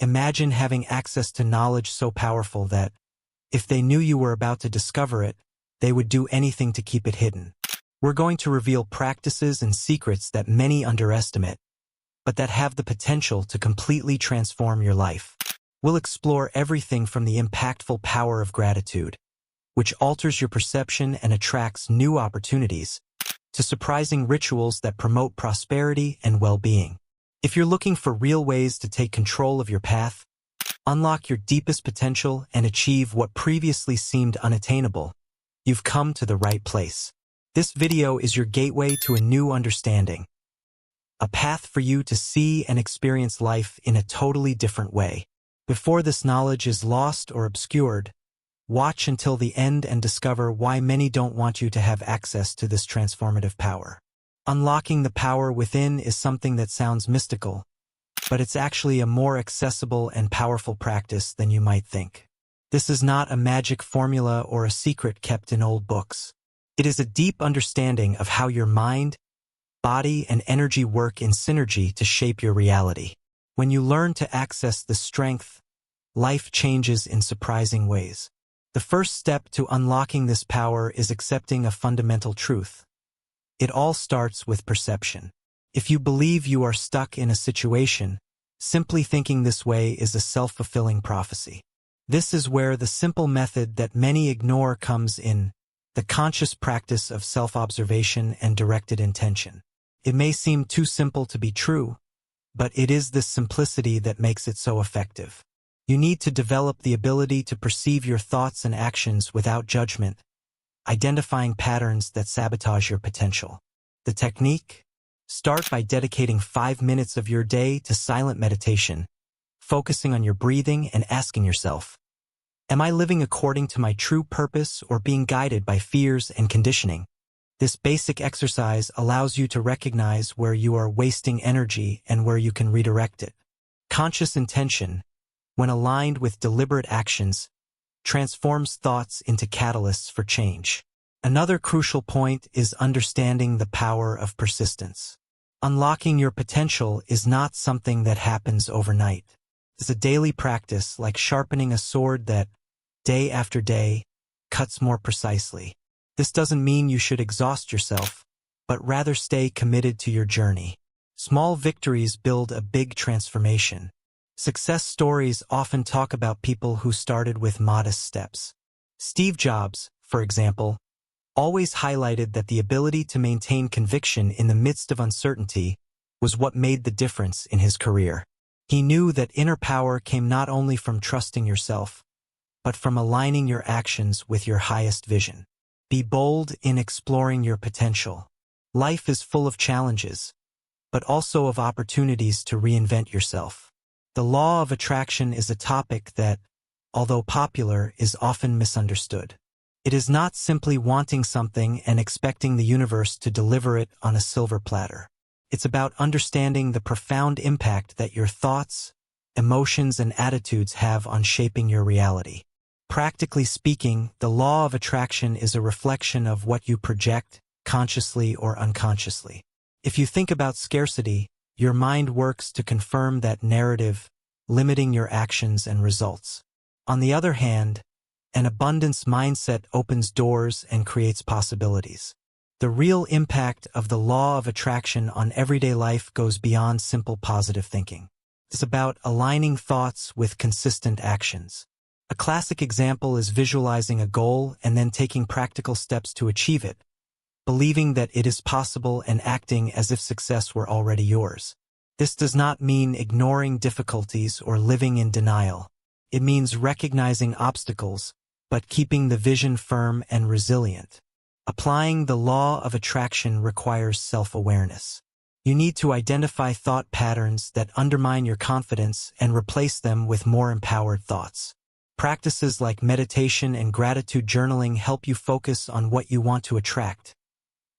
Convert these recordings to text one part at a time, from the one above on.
Imagine having access to knowledge so powerful that, if they knew you were about to discover it, they would do anything to keep it hidden. We're going to reveal practices and secrets that many underestimate, but that have the potential to completely transform your life. We'll explore everything from the impactful power of gratitude, which alters your perception and attracts new opportunities, to surprising rituals that promote prosperity and well-being. If you're looking for real ways to take control of your path, unlock your deepest potential, and achieve what previously seemed unattainable, you've come to the right place. This video is your gateway to a new understanding, a path for you to see and experience life in a totally different way. Before this knowledge is lost or obscured, watch until the end and discover why many don't want you to have access to this transformative power. Unlocking the power within is something that sounds mystical, but it's actually a more accessible and powerful practice than you might think. This is not a magic formula or a secret kept in old books. It is a deep understanding of how your mind, body, and energy work in synergy to shape your reality. When you learn to access this strength, life changes in surprising ways. The first step to unlocking this power is accepting a fundamental truth. It all starts with perception. If you believe you are stuck in a situation, simply thinking this way is a self-fulfilling prophecy. This is where the simple method that many ignore comes in, the conscious practice of self-observation and directed intention. It may seem too simple to be true, but it is this simplicity that makes it so effective. You need to develop the ability to perceive your thoughts and actions without judgment, identifying patterns that sabotage your potential. The technique? Start by dedicating 5 minutes of your day to silent meditation, focusing on your breathing and asking yourself, am I living according to my true purpose or being guided by fears and conditioning? This basic exercise allows you to recognize where you are wasting energy and where you can redirect it. Conscious intention, when aligned with deliberate actions, transforms thoughts into catalysts for change. Another crucial point is understanding the power of persistence. Unlocking your potential is not something that happens overnight. It's a daily practice, like sharpening a sword that, day after day, cuts more precisely. This doesn't mean you should exhaust yourself, but rather stay committed to your journey. Small victories build a big transformation. Success stories often talk about people who started with modest steps. Steve Jobs, for example, always highlighted that the ability to maintain conviction in the midst of uncertainty was what made the difference in his career. He knew that inner power came not only from trusting yourself, but from aligning your actions with your highest vision. Be bold in exploring your potential. Life is full of challenges, but also of opportunities to reinvent yourself. The law of attraction is a topic that, although popular, is often misunderstood. It is not simply wanting something and expecting the universe to deliver it on a silver platter. It's about understanding the profound impact that your thoughts, emotions, and attitudes have on shaping your reality. Practically speaking, the law of attraction is a reflection of what you project, consciously or unconsciously. If you think about scarcity, your mind works to confirm that narrative, limiting your actions and results. On the other hand, an abundance mindset opens doors and creates possibilities. The real impact of the law of attraction on everyday life goes beyond simple positive thinking. It's about aligning thoughts with consistent actions. A classic example is visualizing a goal and then taking practical steps to achieve it, believing that it is possible and acting as if success were already yours. This does not mean ignoring difficulties or living in denial. It means recognizing obstacles, but keeping the vision firm and resilient. Applying the law of attraction requires self-awareness. You need to identify thought patterns that undermine your confidence and replace them with more empowered thoughts. Practices like meditation and gratitude journaling help you focus on what you want to attract,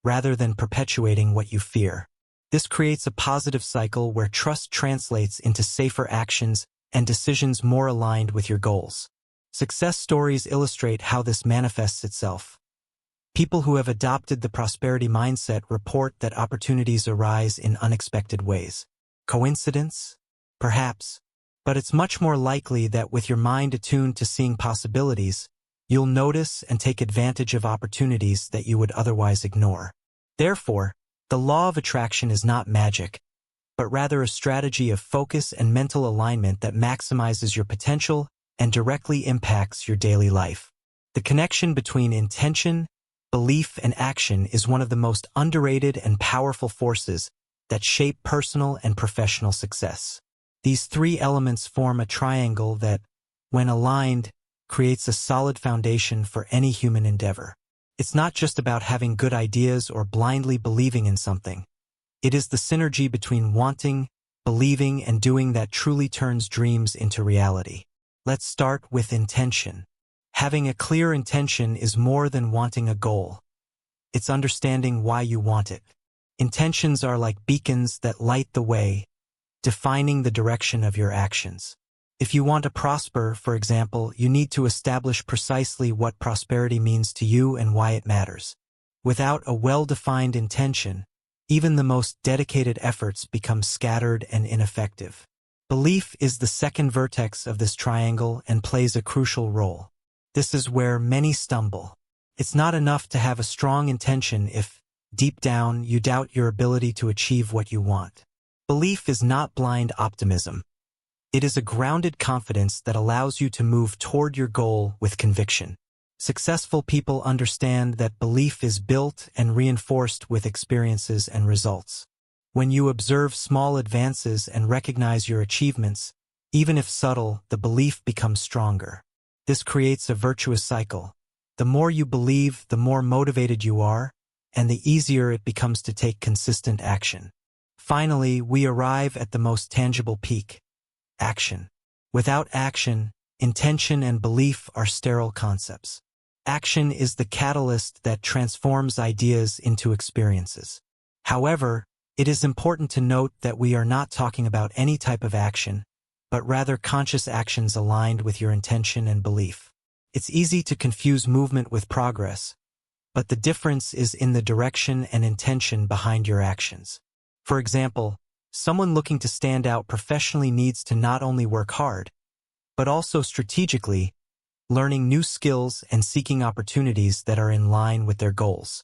rather than perpetuating what you fear. This creates a positive cycle where trust translates into safer actions and decisions more aligned with your goals. Success stories illustrate how this manifests itself. People who have adopted the prosperity mindset report that opportunities arise in unexpected ways. Coincidence? Perhaps, But it's much more likely that with your mind attuned to seeing possibilities, you'll notice and take advantage of opportunities that you would otherwise ignore. Therefore, the law of attraction is not magic, but rather a strategy of focus and mental alignment that maximizes your potential and directly impacts your daily life. The connection between intention, belief, and action is one of the most underrated and powerful forces that shape personal and professional success. These three elements form a triangle that, when aligned, creates a solid foundation for any human endeavor. It's not just about having good ideas or blindly believing in something. It is the synergy between wanting, believing, and doing that truly turns dreams into reality. Let's start with intention. Having a clear intention is more than wanting a goal. It's understanding why you want it. Intentions are like beacons that light the way, defining the direction of your actions. If you want to prosper, for example, you need to establish precisely what prosperity means to you and why it matters. Without a well-defined intention, even the most dedicated efforts become scattered and ineffective. Belief is the second vertex of this triangle and plays a crucial role. This is where many stumble. It's not enough to have a strong intention if, deep down, you doubt your ability to achieve what you want. Belief is not blind optimism. It is a grounded confidence that allows you to move toward your goal with conviction. Successful people understand that belief is built and reinforced with experiences and results. When you observe small advances and recognize your achievements, even if subtle, the belief becomes stronger. This creates a virtuous cycle. The more you believe, the more motivated you are, and the easier it becomes to take consistent action. Finally, we arrive at the most tangible peak: action. Without action, intention and belief are sterile concepts. Action is the catalyst that transforms ideas into experiences. However, it is important to note that we are not talking about any type of action, but rather conscious actions aligned with your intention and belief. It's easy to confuse movement with progress, but the difference is in the direction and intention behind your actions. For example, someone looking to stand out professionally needs to not only work hard, but also strategically, learning new skills and seeking opportunities that are in line with their goals.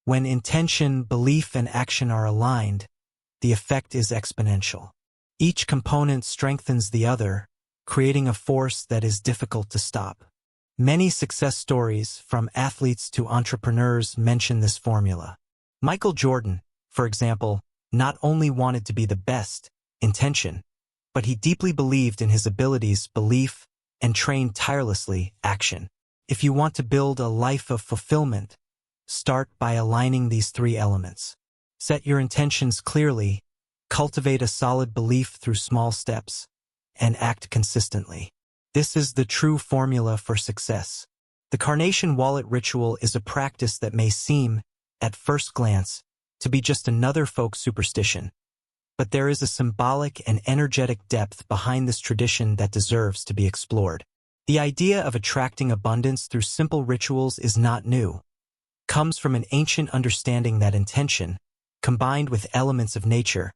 When intention, belief, and action are aligned, the effect is exponential. Each component strengthens the other, creating a force that is difficult to stop. Many success stories, from athletes to entrepreneurs, mention this formula. Michael Jordan, for example, not only wanted to be the best, intention, but he deeply believed in his abilities, belief, and trained tirelessly, action. If you want to build a life of fulfillment, start by aligning these three elements. Set your intentions clearly, cultivate a solid belief through small steps, and act consistently. This is the true formula for success. The carnation wallet ritual is a practice that may seem, at first glance, to be just another folk superstition. But there is a symbolic and energetic depth behind this tradition that deserves to be explored. The idea of attracting abundance through simple rituals is not new. It comes from an ancient understanding that intention, combined with elements of nature,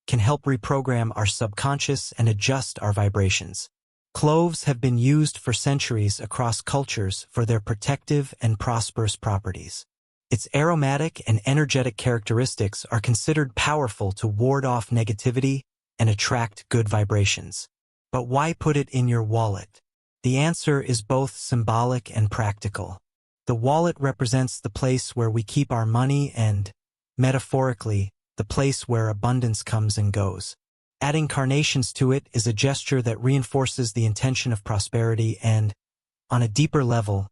can help reprogram our subconscious and adjust our vibrations. Cloves have been used for centuries across cultures for their protective and prosperous properties. Its aromatic and energetic characteristics are considered powerful to ward off negativity and attract good vibrations. But why put it in your wallet? The answer is both symbolic and practical. The wallet represents the place where we keep our money and, metaphorically, the place where abundance comes and goes. Adding carnations to it is a gesture that reinforces the intention of prosperity and, on a deeper level,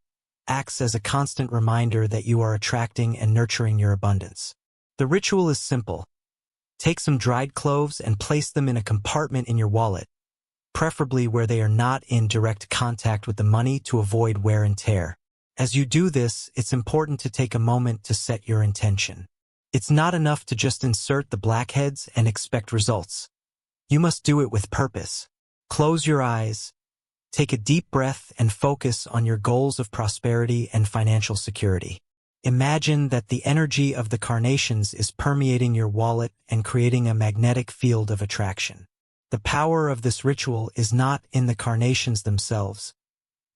acts as a constant reminder that you are attracting and nurturing your abundance. The ritual is simple. Take some dried cloves and place them in a compartment in your wallet, preferably where they are not in direct contact with the money to avoid wear and tear. As you do this, it's important to take a moment to set your intention. It's not enough to just insert the blackheads and expect results. You must do it with purpose. Close your eyes, take a deep breath, and focus on your goals of prosperity and financial security. Imagine that the energy of the carnations is permeating your wallet and creating a magnetic field of attraction. The power of this ritual is not in the carnations themselves,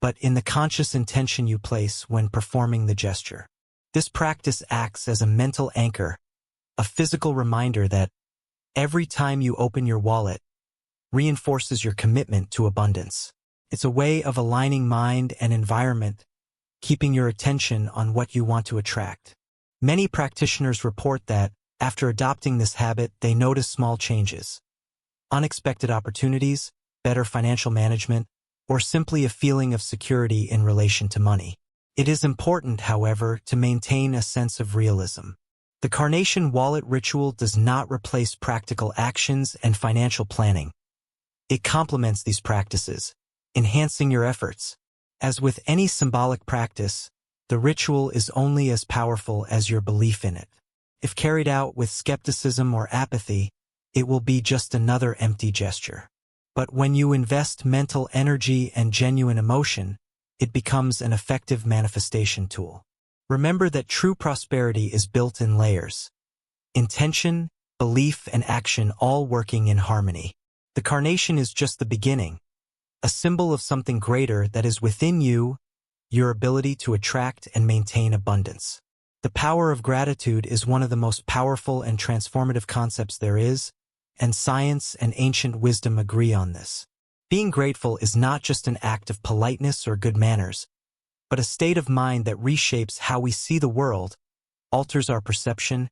but in the conscious intention you place when performing the gesture. This practice acts as a mental anchor, a physical reminder that every time you open your wallet reinforces your commitment to abundance. It's a way of aligning mind and environment, keeping your attention on what you want to attract. Many practitioners report that, after adopting this habit, they notice small changes. Unexpected opportunities, better financial management, or simply a feeling of security in relation to money. It is important, however, to maintain a sense of realism. The carnation wallet ritual does not replace practical actions and financial planning. It complements these practices, enhancing your efforts. As with any symbolic practice, the ritual is only as powerful as your belief in it. If carried out with skepticism or apathy, it will be just another empty gesture. But when you invest mental energy and genuine emotion, it becomes an effective manifestation tool. Remember that true prosperity is built in layers. Intention, belief, and action all working in harmony. The carnation is just the beginning, a symbol of something greater that is within you, your ability to attract and maintain abundance. The power of gratitude is one of the most powerful and transformative concepts there is, and science and ancient wisdom agree on this. Being grateful is not just an act of politeness or good manners, but a state of mind that reshapes how we see the world, alters our perception,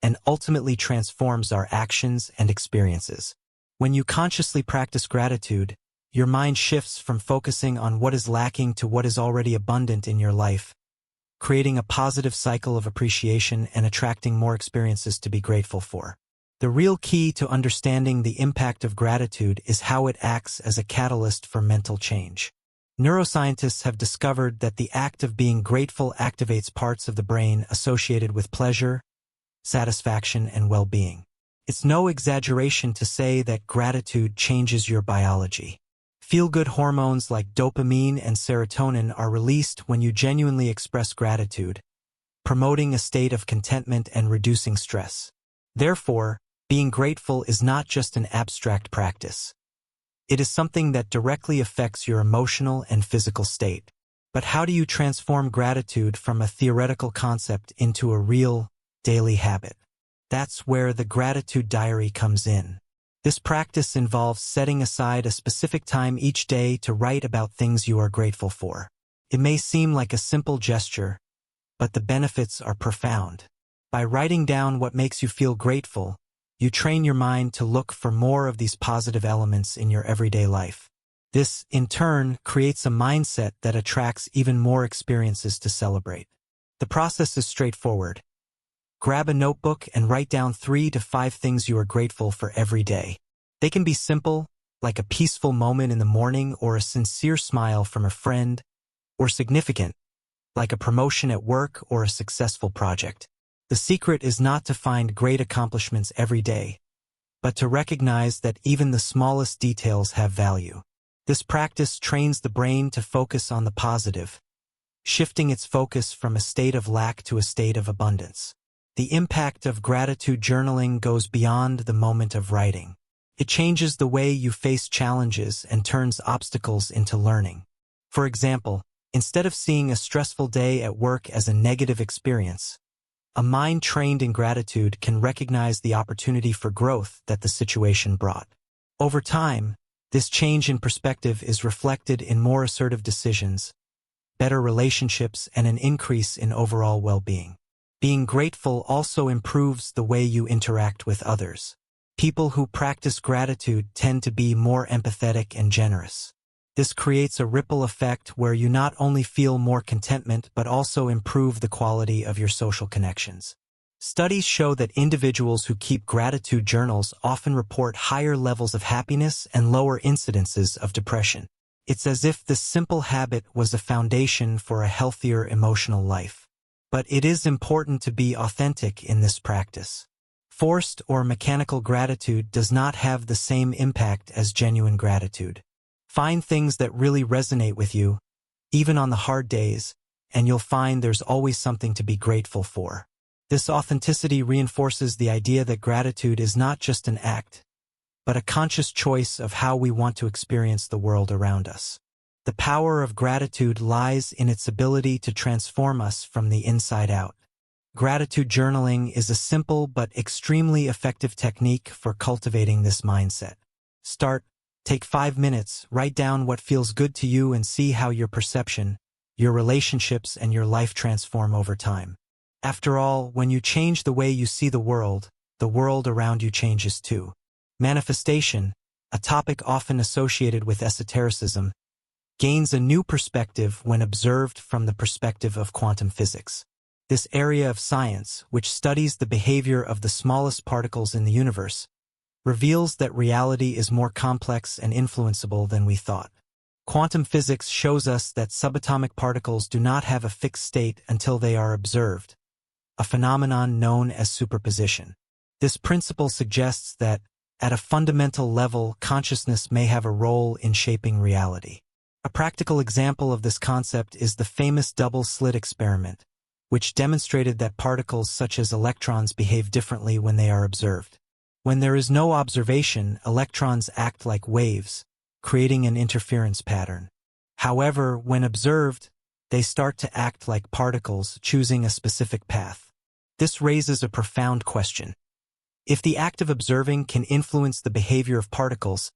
and ultimately transforms our actions and experiences. When you consciously practice gratitude, your mind shifts from focusing on what is lacking to what is already abundant in your life, creating a positive cycle of appreciation and attracting more experiences to be grateful for. The real key to understanding the impact of gratitude is how it acts as a catalyst for mental change. Neuroscientists have discovered that the act of being grateful activates parts of the brain associated with pleasure, satisfaction, and well-being. It's no exaggeration to say that gratitude changes your biology. Feel-good hormones like dopamine and serotonin are released when you genuinely express gratitude, promoting a state of contentment and reducing stress. Therefore, being grateful is not just an abstract practice. It is something that directly affects your emotional and physical state. But how do you transform gratitude from a theoretical concept into a real, daily habit? That's where the gratitude diary comes in. This practice involves setting aside a specific time each day to write about things you are grateful for. It may seem like a simple gesture, but the benefits are profound. By writing down what makes you feel grateful, you train your mind to look for more of these positive elements in your everyday life. This, in turn, creates a mindset that attracts even more experiences to celebrate. The process is straightforward. Grab a notebook and write down 3 to 5 things you are grateful for every day. They can be simple, like a peaceful moment in the morning or a sincere smile from a friend, or significant, like a promotion at work or a successful project. The secret is not to find great accomplishments every day, but to recognize that even the smallest details have value. This practice trains the brain to focus on the positive, shifting its focus from a state of lack to a state of abundance. The impact of gratitude journaling goes beyond the moment of writing. It changes the way you face challenges and turns obstacles into learning. For example, instead of seeing a stressful day at work as a negative experience, a mind trained in gratitude can recognize the opportunity for growth that the situation brought. Over time, this change in perspective is reflected in more assertive decisions, better relationships, and an increase in overall well-being. Being grateful also improves the way you interact with others. People who practice gratitude tend to be more empathetic and generous. This creates a ripple effect where you not only feel more contentment but also improve the quality of your social connections. Studies show that individuals who keep gratitude journals often report higher levels of happiness and lower incidences of depression. It's as if this simple habit was a foundation for a healthier emotional life. But it is important to be authentic in this practice. Forced or mechanical gratitude does not have the same impact as genuine gratitude. Find things that really resonate with you, even on the hard days, and you'll find there's always something to be grateful for. This authenticity reinforces the idea that gratitude is not just an act, but a conscious choice of how we want to experience the world around us. The power of gratitude lies in its ability to transform us from the inside out. Gratitude journaling is a simple but extremely effective technique for cultivating this mindset. Take 5 minutes, write down what feels good to you and see how your perception, your relationships, and your life transform over time. After all, when you change the way you see the world around you changes too. Manifestation, a topic often associated with esotericism, gains a new perspective when observed from the perspective of quantum physics. This area of science, which studies the behavior of the smallest particles in the universe, reveals that reality is more complex and influenceable than we thought. Quantum physics shows us that subatomic particles do not have a fixed state until they are observed, a phenomenon known as superposition. This principle suggests that, at a fundamental level, consciousness may have a role in shaping reality. A practical example of this concept is the famous double-slit experiment, which demonstrated that particles such as electrons behave differently when they are observed. When there is no observation, electrons act like waves, creating an interference pattern. However, when observed, they start to act like particles, choosing a specific path. This raises a profound question. If the act of observing can influence the behavior of particles,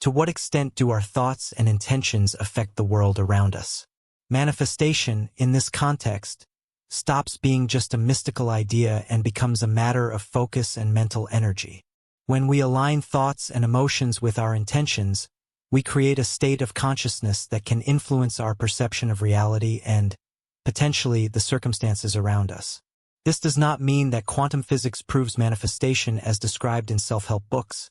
to what extent do our thoughts and intentions affect the world around us? Manifestation, in this context, stops being just a mystical idea and becomes a matter of focus and mental energy. When we align thoughts and emotions with our intentions, we create a state of consciousness that can influence our perception of reality and, potentially, the circumstances around us. This does not mean that quantum physics proves manifestation as described in self-help books,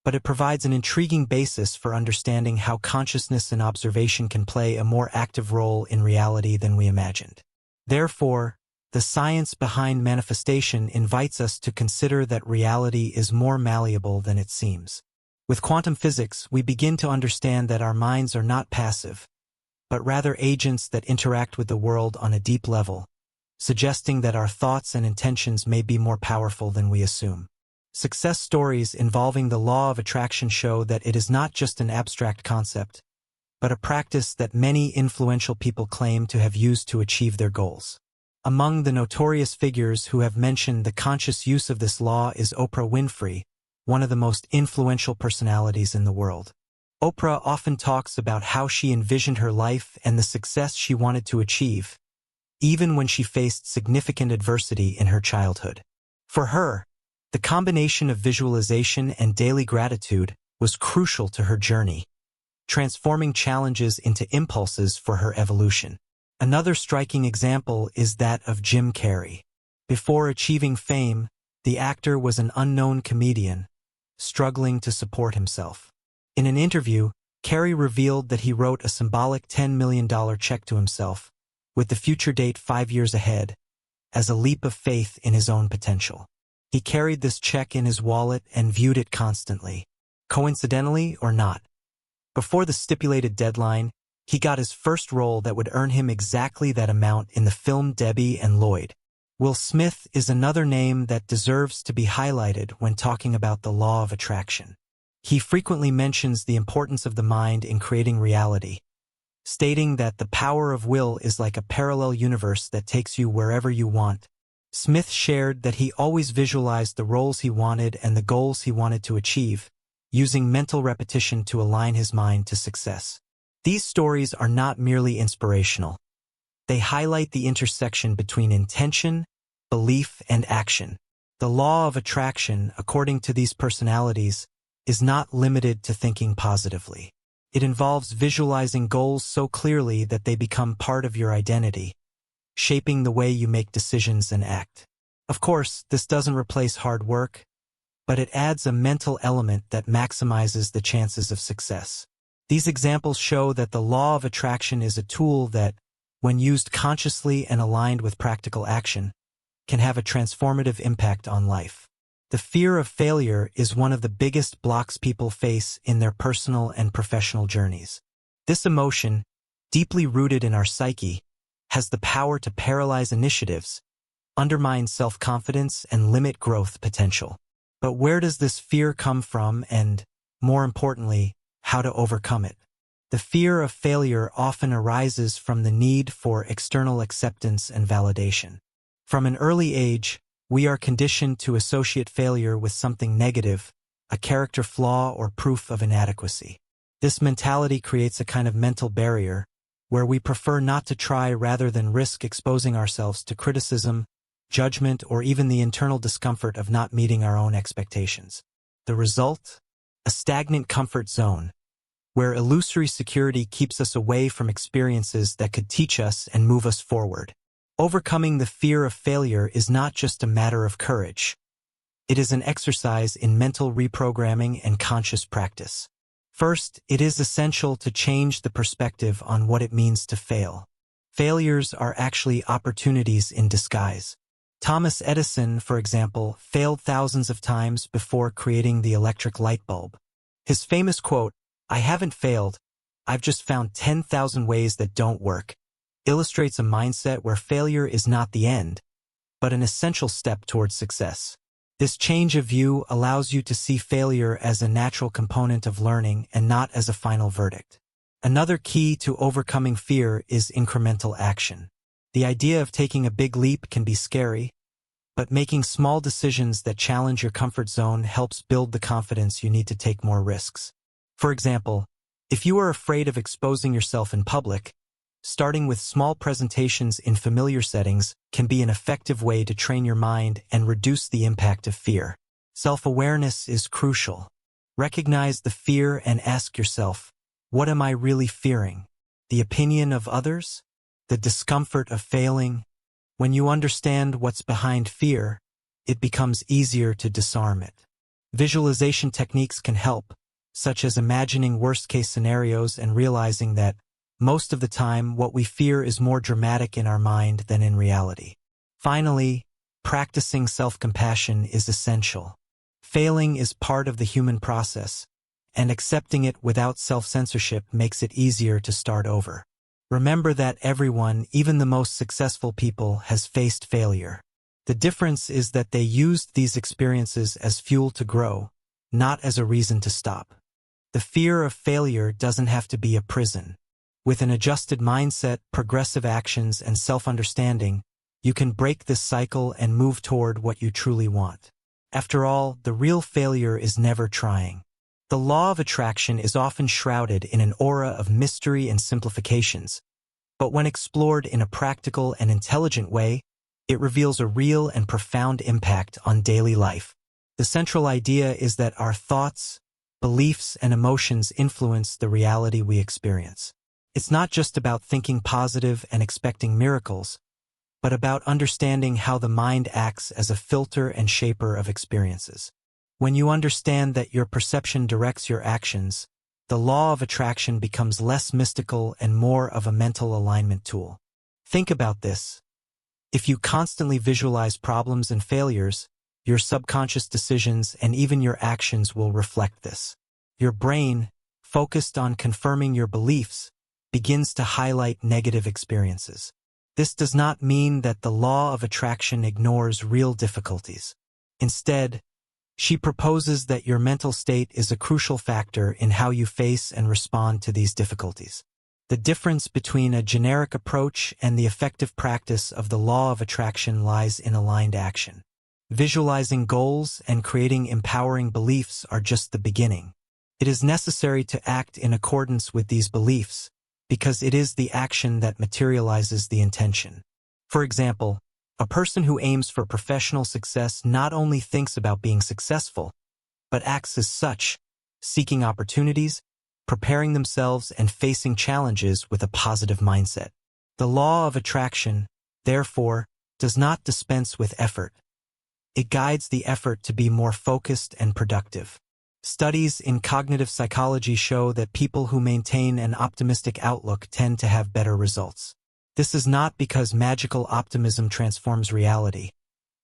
but it provides an intriguing basis for understanding how consciousness and observation can play a more active role in reality than we imagined. Therefore, the science behind manifestation invites us to consider that reality is more malleable than it seems. With quantum physics, we begin to understand that our minds are not passive, but rather agents that interact with the world on a deep level, suggesting that our thoughts and intentions may be more powerful than we assume. Success stories involving the law of attraction show that it is not just an abstract concept, but a practice that many influential people claim to have used to achieve their goals. Among the notorious figures who have mentioned the conscious use of this law is Oprah Winfrey, one of the most influential personalities in the world. Oprah often talks about how she envisioned her life and the success she wanted to achieve, even when she faced significant adversity in her childhood. For her, the combination of visualization and daily gratitude was crucial to her journey, transforming challenges into impulses for her evolution. Another striking example is that of Jim Carrey. Before achieving fame, the actor was an unknown comedian, struggling to support himself. In an interview, Carrey revealed that he wrote a symbolic $10 million check to himself, with the future date 5 years ahead, as a leap of faith in his own potential. He carried this check in his wallet and viewed it constantly, coincidentally or not. Before the stipulated deadline, he got his first role that would earn him exactly that amount in the film Debbie and Lloyd. Will Smith is another name that deserves to be highlighted when talking about the law of attraction. He frequently mentions the importance of the mind in creating reality, stating that the power of will is like a parallel universe that takes you wherever you want. Smith shared that he always visualized the roles he wanted and the goals he wanted to achieve, using mental repetition to align his mind to success. These stories are not merely inspirational. They highlight the intersection between intention, belief, and action. The law of attraction, according to these personalities, is not limited to thinking positively. It involves visualizing goals so clearly that they become part of your identity, shaping the way you make decisions and act. Of course, this doesn't replace hard work, but it adds a mental element that maximizes the chances of success. These examples show that the law of attraction is a tool that, when used consciously and aligned with practical action, can have a transformative impact on life. The fear of failure is one of the biggest blocks people face in their personal and professional journeys. This emotion, deeply rooted in our psyche, has the power to paralyze initiatives, undermine self-confidence, and limit growth potential. But where does this fear come from and, more importantly, how to overcome it? The fear of failure often arises from the need for external acceptance and validation. From an early age, we are conditioned to associate failure with something negative, a character flaw or proof of inadequacy. This mentality creates a kind of mental barrier where we prefer not to try rather than risk exposing ourselves to criticism, judgment, or even the internal discomfort of not meeting our own expectations. The result? A stagnant comfort zone, where illusory security keeps us away from experiences that could teach us and move us forward. Overcoming the fear of failure is not just a matter of courage. It is an exercise in mental reprogramming and conscious practice. First, it is essential to change the perspective on what it means to fail. Failures are actually opportunities in disguise. Thomas Edison, for example, failed thousands of times before creating the electric light bulb. His famous quote, "I haven't failed, I've just found 10,000 ways that don't work," illustrates a mindset where failure is not the end, but an essential step towards success. This change of view allows you to see failure as a natural component of learning and not as a final verdict. Another key to overcoming fear is incremental action. The idea of taking a big leap can be scary, but making small decisions that challenge your comfort zone helps build the confidence you need to take more risks. For example, if you are afraid of exposing yourself in public, starting with small presentations in familiar settings can be an effective way to train your mind and reduce the impact of fear. Self-awareness is crucial. Recognize the fear and ask yourself, what am I really fearing? The opinion of others? The discomfort of failing? When you understand what's behind fear, it becomes easier to disarm it. Visualization techniques can help, such as imagining worst-case scenarios and realizing that most of the time, what we fear is more dramatic in our mind than in reality. Finally, practicing self-compassion is essential. Failing is part of the human process, and accepting it without self-censorship makes it easier to start over. Remember that everyone, even the most successful people, has faced failure. The difference is that they used these experiences as fuel to grow, not as a reason to stop. The fear of failure doesn't have to be a prison. With an adjusted mindset, progressive actions, and self-understanding, you can break this cycle and move toward what you truly want. After all, the real failure is never trying. The law of attraction is often shrouded in an aura of mystery and simplifications, but when explored in a practical and intelligent way, it reveals a real and profound impact on daily life. The central idea is that our thoughts, beliefs, and emotions influence the reality we experience. It's not just about thinking positive and expecting miracles, but about understanding how the mind acts as a filter and shaper of experiences. When you understand that your perception directs your actions, the law of attraction becomes less mystical and more of a mental alignment tool. Think about this. If you constantly visualize problems and failures, your subconscious decisions and even your actions will reflect this. Your brain, focused on confirming your beliefs, begins to highlight negative experiences. This does not mean that the law of attraction ignores real difficulties. Instead, she proposes that your mental state is a crucial factor in how you face and respond to these difficulties. The difference between a generic approach and the effective practice of the law of attraction lies in aligned action. Visualizing goals and creating empowering beliefs are just the beginning. It is necessary to act in accordance with these beliefs, because it is the action that materializes the intention. For example, a person who aims for professional success not only thinks about being successful, but acts as such, seeking opportunities, preparing themselves, and facing challenges with a positive mindset. The law of attraction, therefore, does not dispense with effort. It guides the effort to be more focused and productive. Studies in cognitive psychology show that people who maintain an optimistic outlook tend to have better results. This is not because magical optimism transforms reality,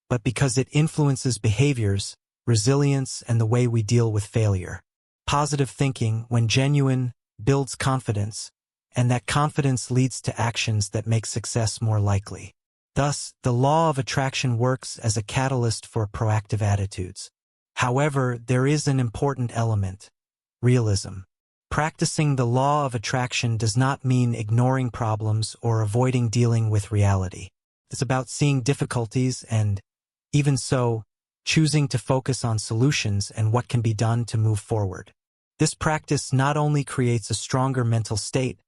but because it influences behaviors, resilience, and the way we deal with failure. Positive thinking, when genuine, builds confidence, and that confidence leads to actions that make success more likely. Thus, the law of attraction works as a catalyst for proactive attitudes. However, there is an important element: realism. Practicing the law of attraction does not mean ignoring problems or avoiding dealing with reality. It's about seeing difficulties and, even so, choosing to focus on solutions and what can be done to move forward. This practice not only creates a stronger mental state,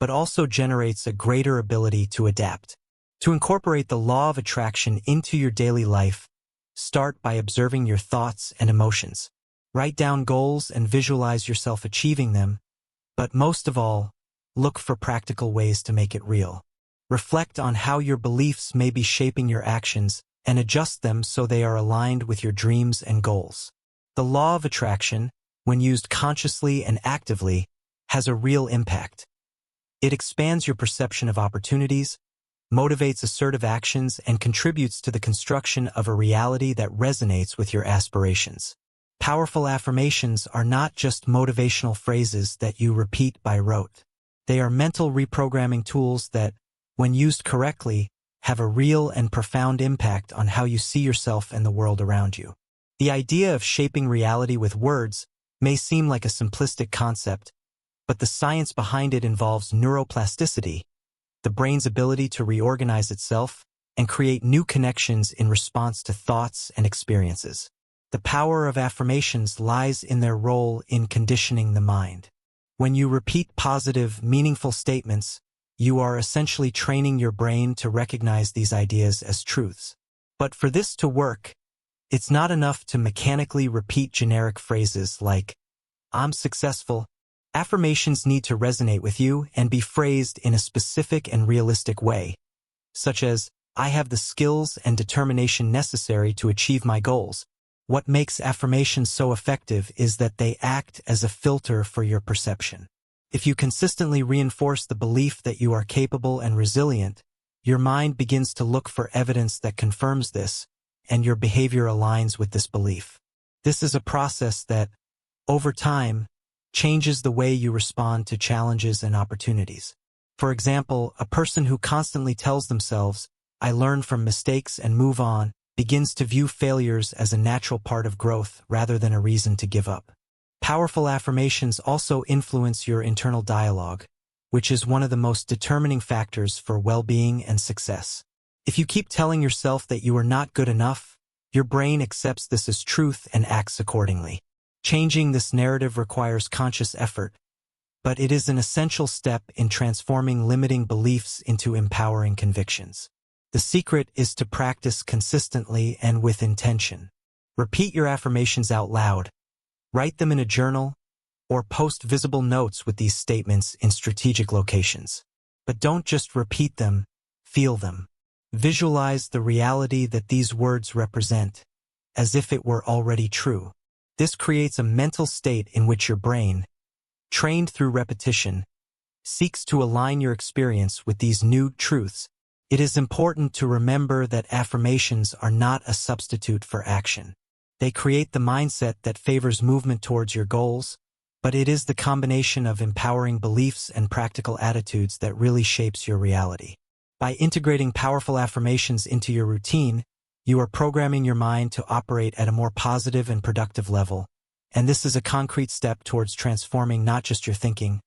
but also generates a greater ability to adapt. To incorporate the law of attraction into your daily life, start by observing your thoughts and emotions. Write down goals and visualize yourself achieving them, but most of all, look for practical ways to make it real. Reflect on how your beliefs may be shaping your actions and adjust them so they are aligned with your dreams and goals. The law of attraction, when used consciously and actively, has a real impact. It expands your perception of opportunities, motivates assertive actions, and contributes to the construction of a reality that resonates with your aspirations. Powerful affirmations are not just motivational phrases that you repeat by rote. They are mental reprogramming tools that, when used correctly, have a real and profound impact on how you see yourself and the world around you. The idea of shaping reality with words may seem like a simplistic concept, but the science behind it involves neuroplasticity, the brain's ability to reorganize itself and create new connections in response to thoughts and experiences. The power of affirmations lies in their role in conditioning the mind. When you repeat positive, meaningful statements, you are essentially training your brain to recognize these ideas as truths. But for this to work, it's not enough to mechanically repeat generic phrases like, "I'm successful." Affirmations need to resonate with you and be phrased in a specific and realistic way, such as, "I have the skills and determination necessary to achieve my goals." What makes affirmations so effective is that they act as a filter for your perception. If you consistently reinforce the belief that you are capable and resilient, your mind begins to look for evidence that confirms this, and your behavior aligns with this belief. This is a process that, over time, changes the way you respond to challenges and opportunities. For example, a person who constantly tells themselves, "I learn from mistakes and move on," begins to view failures as a natural part of growth rather than a reason to give up. Powerful affirmations also influence your internal dialogue, which is one of the most determining factors for well-being and success. If you keep telling yourself that you are not good enough, your brain accepts this as truth and acts accordingly. Changing this narrative requires conscious effort, but it is an essential step in transforming limiting beliefs into empowering convictions. The secret is to practice consistently and with intention. Repeat your affirmations out loud, write them in a journal, or post visible notes with these statements in strategic locations. But don't just repeat them, feel them. Visualize the reality that these words represent, as if it were already true. This creates a mental state in which your brain, trained through repetition, seeks to align your experience with these new truths. It is important to remember that affirmations are not a substitute for action. They create the mindset that favors movement towards your goals, but it is the combination of empowering beliefs and practical attitudes that really shapes your reality. By integrating powerful affirmations into your routine, you are programming your mind to operate at a more positive and productive level, and this is a concrete step towards transforming not just your thinking,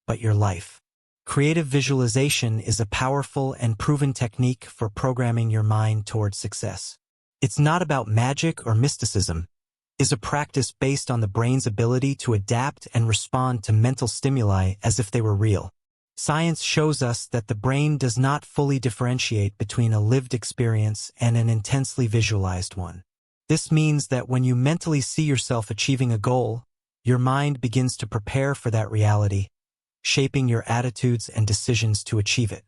but your life. Creative visualization is a powerful and proven technique for programming your mind towards success. It's not about magic or mysticism. It's a practice based on the brain's ability to adapt and respond to mental stimuli as if they were real. Science shows us that the brain does not fully differentiate between a lived experience and an intensely visualized one. This means that when you mentally see yourself achieving a goal, your mind begins to prepare for that reality, shaping your attitudes and decisions to achieve it.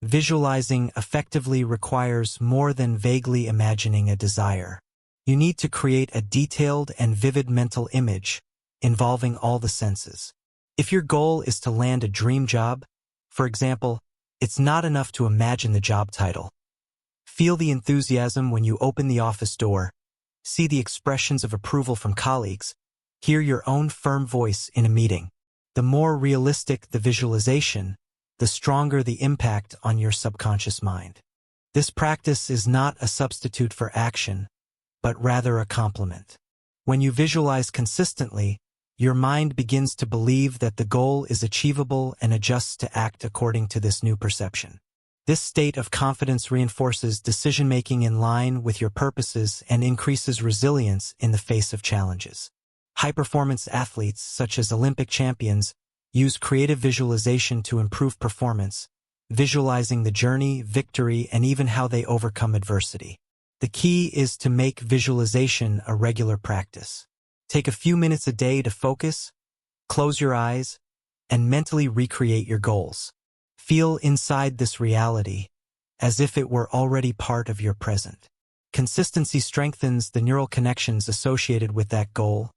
Visualizing effectively requires more than vaguely imagining a desire. You need to create a detailed and vivid mental image, involving all the senses. If your goal is to land a dream job, for example, it's not enough to imagine the job title. Feel the enthusiasm when you open the office door, see the expressions of approval from colleagues, hear your own firm voice in a meeting. The more realistic the visualization, the stronger the impact on your subconscious mind. This practice is not a substitute for action, but rather a complement. When you visualize consistently, your mind begins to believe that the goal is achievable and adjusts to act according to this new perception. This state of confidence reinforces decision-making in line with your purposes and increases resilience in the face of challenges. High-performance athletes, such as Olympic champions, use creative visualization to improve performance, visualizing the journey, victory, and even how they overcome adversity. The key is to make visualization a regular practice. Take a few minutes a day to focus, close your eyes, and mentally recreate your goals. Feel inside this reality, as if it were already part of your present. Consistency strengthens the neural connections associated with that goal,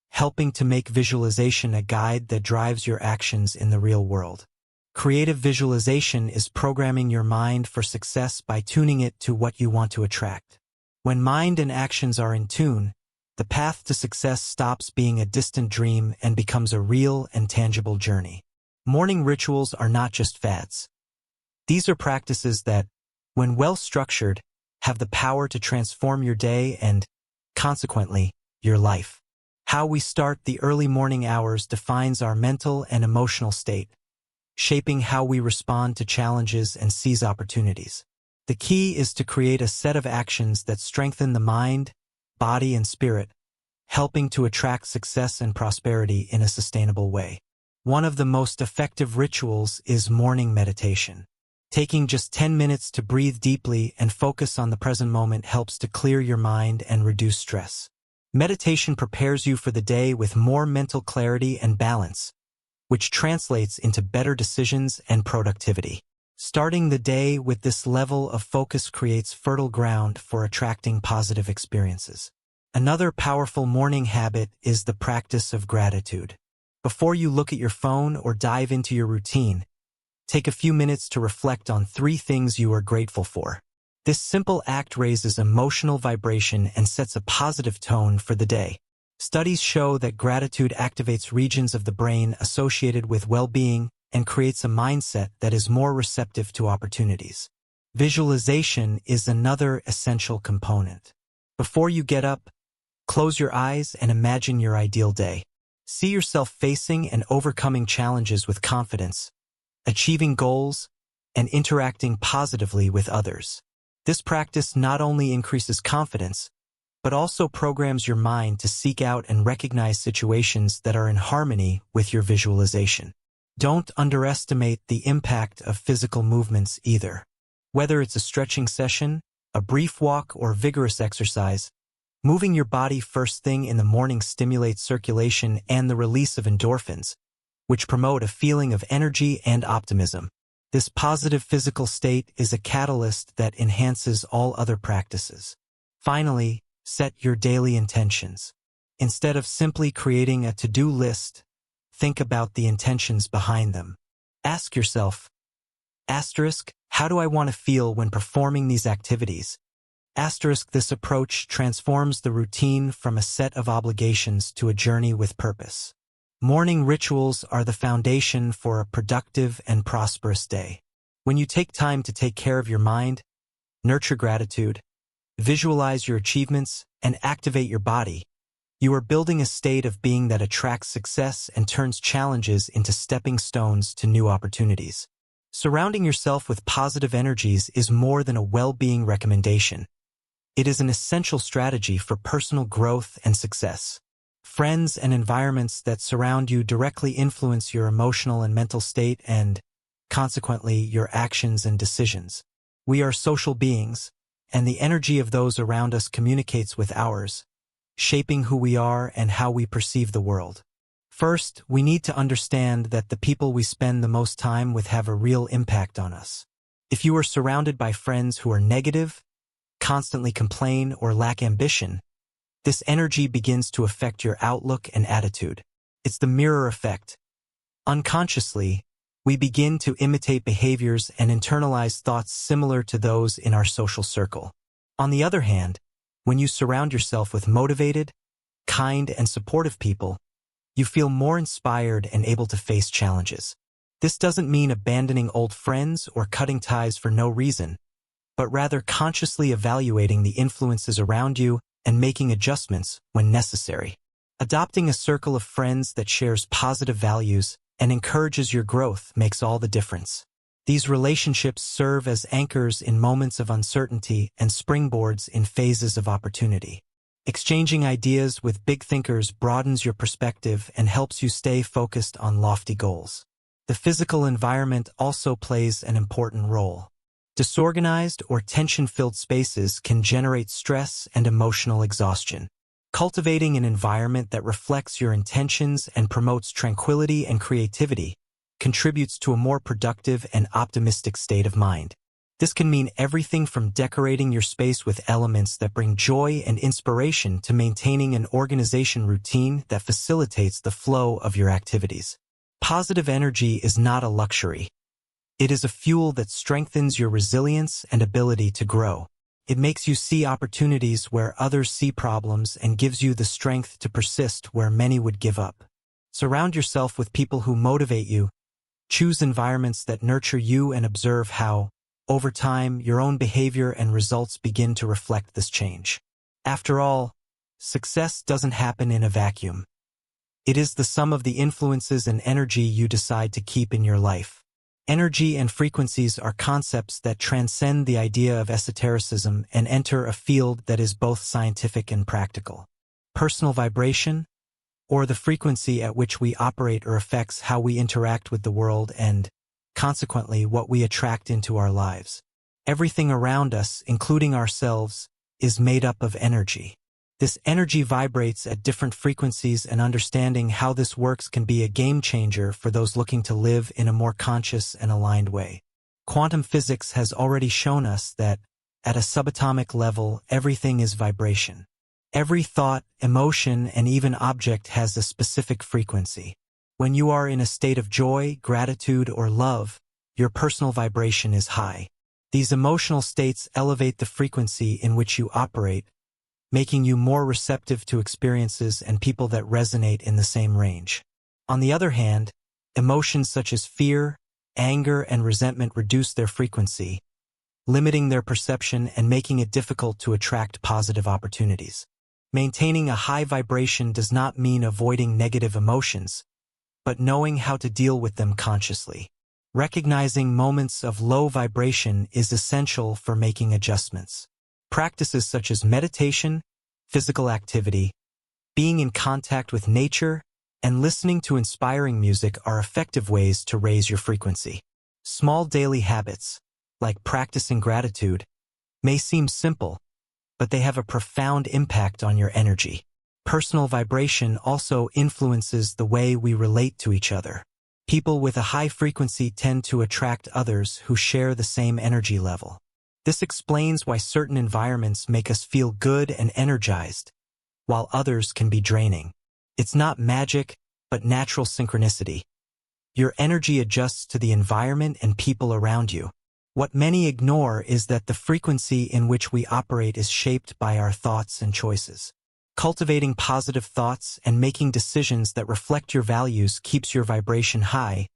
helping to make visualization a guide that drives your actions in the real world. Creative visualization is programming your mind for success by tuning it to what you want to attract. When mind and actions are in tune, the path to success stops being a distant dream and becomes a real and tangible journey. Morning rituals are not just fads. These are practices that, when well structured, have the power to transform your day and, consequently, your life. How we start the early morning hours defines our mental and emotional state, shaping how we respond to challenges and seize opportunities. The key is to create a set of actions that strengthen the mind, body, and spirit, helping to attract success and prosperity in a sustainable way. One of the most effective rituals is morning meditation. Taking just 10 minutes to breathe deeply and focus on the present moment helps to clear your mind and reduce stress. Meditation prepares you for the day with more mental clarity and balance, which translates into better decisions and productivity. Starting the day with this level of focus creates fertile ground for attracting positive experiences. Another powerful morning habit is the practice of gratitude. Before you look at your phone or dive into your routine, take a few minutes to reflect on 3 things you are grateful for. This simple act raises emotional vibration and sets a positive tone for the day. Studies show that gratitude activates regions of the brain associated with well-being and creates a mindset that is more receptive to opportunities. Visualization is another essential component. Before you get up, close your eyes and imagine your ideal day. See yourself facing and overcoming challenges with confidence, achieving goals, and interacting positively with others. This practice not only increases confidence, but also programs your mind to seek out and recognize situations that are in harmony with your visualization. Don't underestimate the impact of physical movements either. Whether it's a stretching session, a brief walk, or vigorous exercise, moving your body first thing in the morning stimulates circulation and the release of endorphins, which promote a feeling of energy and optimism. This positive physical state is a catalyst that enhances all other practices. Finally, set your daily intentions. Instead of simply creating a to-do list, think about the intentions behind them. Ask yourself, how do I want to feel when performing these activities? This approach transforms the routine from a set of obligations to a journey with purpose. Morning rituals are the foundation for a productive and prosperous day. When you take time to take care of your mind, nurture gratitude, visualize your achievements, and activate your body, you are building a state of being that attracts success and turns challenges into stepping stones to new opportunities. Surrounding yourself with positive energies is more than a well-being recommendation. It is an essential strategy for personal growth and success. Friends and environments that surround you directly influence your emotional and mental state and, consequently, your actions and decisions. We are social beings, and the energy of those around us communicates with ours, shaping who we are and how we perceive the world. First, we need to understand that the people we spend the most time with have a real impact on us. If you are surrounded by friends who are negative, constantly complain, or lack ambition, this energy begins to affect your outlook and attitude. It's the mirror effect. Unconsciously, we begin to imitate behaviors and internalize thoughts similar to those in our social circle. On the other hand, when you surround yourself with motivated, kind, and supportive people, you feel more inspired and able to face challenges. This doesn't mean abandoning old friends or cutting ties for no reason, but rather consciously evaluating the influences around you and making adjustments when necessary. Adopting a circle of friends that shares positive values and encourages your growth makes all the difference. These relationships serve as anchors in moments of uncertainty and springboards in phases of opportunity. Exchanging ideas with big thinkers broadens your perspective and helps you stay focused on lofty goals. The physical environment also plays an important role. Disorganized or tension-filled spaces can generate stress and emotional exhaustion. Cultivating an environment that reflects your intentions and promotes tranquility and creativity contributes to a more productive and optimistic state of mind. This can mean everything from decorating your space with elements that bring joy and inspiration to maintaining an organization routine that facilitates the flow of your activities. Positive energy is not a luxury. It is a fuel that strengthens your resilience and ability to grow. It makes you see opportunities where others see problems and gives you the strength to persist where many would give up. Surround yourself with people who motivate you. Choose environments that nurture you and observe how, over time, your own behavior and results begin to reflect this change. After all, success doesn't happen in a vacuum. It is the sum of the influences and energy you decide to keep in your life. Energy and frequencies are concepts that transcend the idea of esotericism and enter a field that is both scientific and practical. Personal vibration, or the frequency at which we operate, or affects how we interact with the world and, consequently, what we attract into our lives. Everything around us, including ourselves, is made up of energy. This energy vibrates at different frequencies, and understanding how this works can be a game changer for those looking to live in a more conscious and aligned way. Quantum physics has already shown us that, at a subatomic level, everything is vibration. Every thought, emotion, and even object has a specific frequency. When you are in a state of joy, gratitude, or love, your personal vibration is high. These emotional states elevate the frequency in which you operate, making you more receptive to experiences and people that resonate in the same range. On the other hand, emotions such as fear, anger, and resentment reduce their frequency, limiting their perception and making it difficult to attract positive opportunities. Maintaining a high vibration does not mean avoiding negative emotions, but knowing how to deal with them consciously. Recognizing moments of low vibration is essential for making adjustments. Practices such as meditation, physical activity, being in contact with nature, and listening to inspiring music are effective ways to raise your frequency. Small daily habits, like practicing gratitude, may seem simple, but they have a profound impact on your energy. Personal vibration also influences the way we relate to each other. People with a high frequency tend to attract others who share the same energy level. This explains why certain environments make us feel good and energized, while others can be draining. It's not magic, but natural synchronicity. Your energy adjusts to the environment and people around you. What many ignore is that the frequency in which we operate is shaped by our thoughts and choices. Cultivating positive thoughts and making decisions that reflect your values keeps your vibration high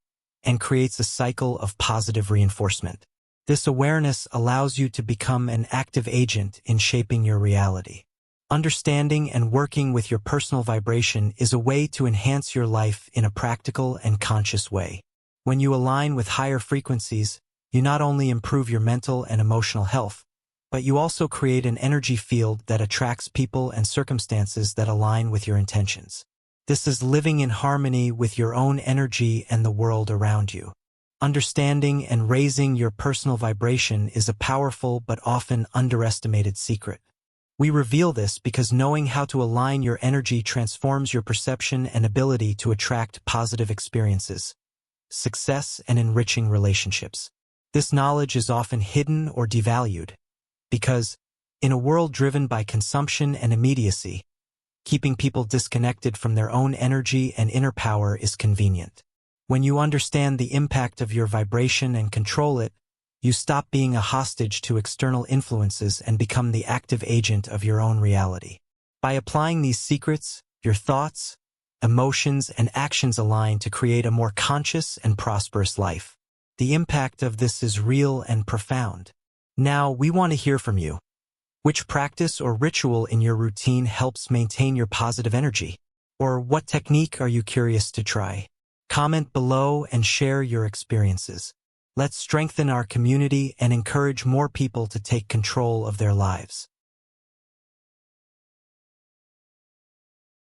and creates a cycle of positive reinforcement. This awareness allows you to become an active agent in shaping your reality. Understanding and working with your personal vibration is a way to enhance your life in a practical and conscious way. When you align with higher frequencies, you not only improve your mental and emotional health, but you also create an energy field that attracts people and circumstances that align with your intentions. This is living in harmony with your own energy and the world around you. Understanding and raising your personal vibration is a powerful but often underestimated secret. We reveal this because knowing how to align your energy transforms your perception and ability to attract positive experiences, success, and enriching relationships. This knowledge is often hidden or devalued because, in a world driven by consumption and immediacy, keeping people disconnected from their own energy and inner power is convenient. When you understand the impact of your vibration and control it, you stop being a hostage to external influences and become the active agent of your own reality. By applying these secrets, your thoughts, emotions, and actions align to create a more conscious and prosperous life. The impact of this is real and profound. Now, we want to hear from you. Which practice or ritual in your routine helps maintain your positive energy? Or what technique are you curious to try? Comment below and share your experiences. Let's strengthen our community and encourage more people to take control of their lives.